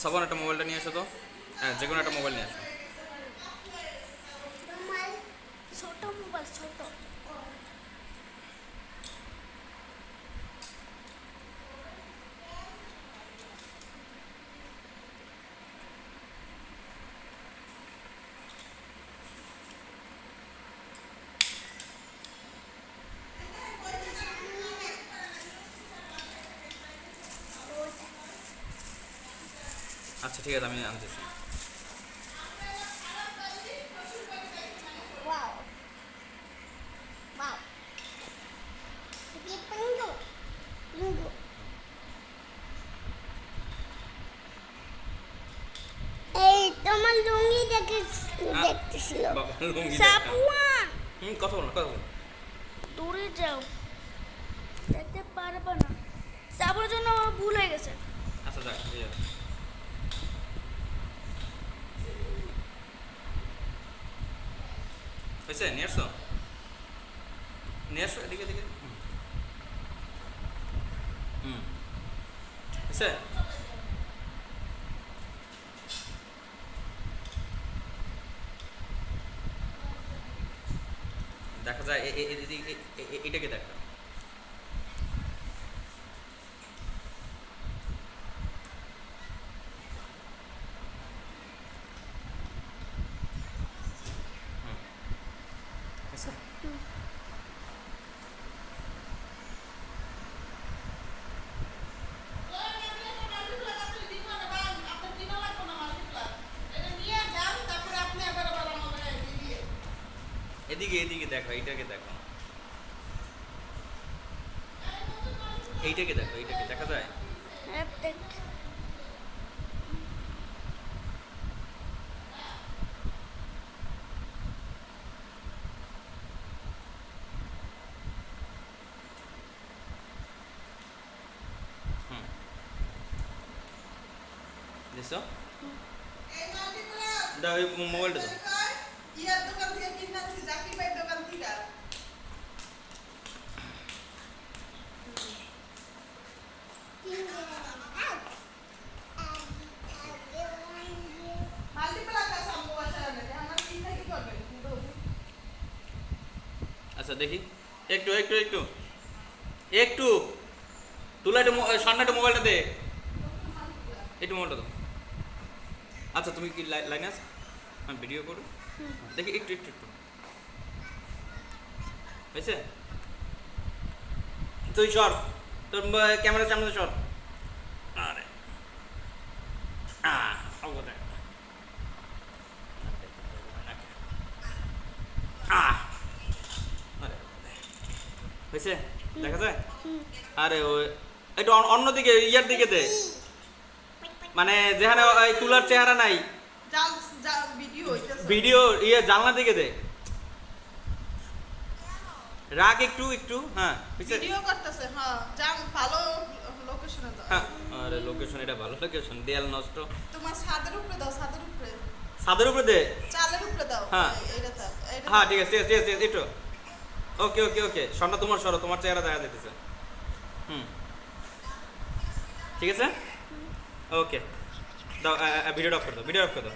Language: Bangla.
সাবান একটা মোবাইলটা নিয়ে আসো তো। হ্যাঁ, যে কোনো একটা মোবাইল নিয়ে আসো। ছোট মোবাইল ছোট। আচ্ছা ঠিক আছে, আমি আনতেছি। ওয়াও ওয়াও, কি পিঙ্গু পিঙ্গু। এই তোমার লুঙ্গি দেখতেছিল বাবা, লুঙ্গি দেখা। সাপুয়া। কথা বলো না, কথা বলো। দূরে যাও, দেখতে পারবে না। সাপুর জন্য আমার ভুল হয়ে গেছে। আচ্ছা যাক, এই যাক। হয়েছে, নিয়ে আসছো? নিয়ে আসো এদিকে এদিকে। হুম, হয়েছে? দেখা যায় এটাকে দেখা। হুম, হয়েছে? এদিকে এদিকে দেখো, এইটাকে দেখো, এইটাকে দেখো, এইটাকে দেখা যায়? হ্যাঁ, দেখ। হুম, দেখছো? দাও এই মোবাইলটা দাও। ইয়ার দোকান থেকে কিনছি, জাকির ভাইয়ের দোকান থেকে। মাল্টিপ্লাক আছে আমগো বাসায় আনলে, আমার কিনা কি করবেন? আচ্ছা দেখি, একটু একটু একটু একটু তুলা, একটু সামনে একটা মোবাইলটা দে, একটু মোবাইলটা দাও। আচ্ছা তুমি কি লাইনে আছো? আমি ভিডিও করো, দেখি একটু একটু একটু হয়েছে? তুই সর, তোর ক্যামেরার সামনে সর। আরে অবদান। হয়েছে, দেখা যায়? আরে ওই একটু অন্যদিকে, ইয়ার দিকে দে, মানে যেখানে ওই তুলার চেহারা নাই, জাল জাল ভিডিও হইতাছে। ভিডিও ইয়ে জানলা দিকে দে, রাখ একটু একটু। হ্যাঁ হয়েছে? ভিডিও করতেছে, হ্যাঁ জান ভালো লোকেশনে দাও। হ্যাঁ, আরে লোকেশন, এটা ভালো লোকেশন, দেয়াল নষ্ট। তোমার ছাদের উপরে দাও, ছাদের উপরে, ছাদের উপরে দে। চালের উপরে দাও। হ্যাঁ। এইটা দাও, এইটা হ্যাঁ দাও। ঠিক আছে ঠিক আছে ঠিক আছে ঠিক আছে, একটু ওকে ওকে ওকে, সন্ধ্যা তোমার সরো, তোমার চেহারা দেখা যেতেছে। হুম, ঠিক আছে, ওকে দাও, ভিডিও অফ করে দাও, ভিডিও অফ করে দাও।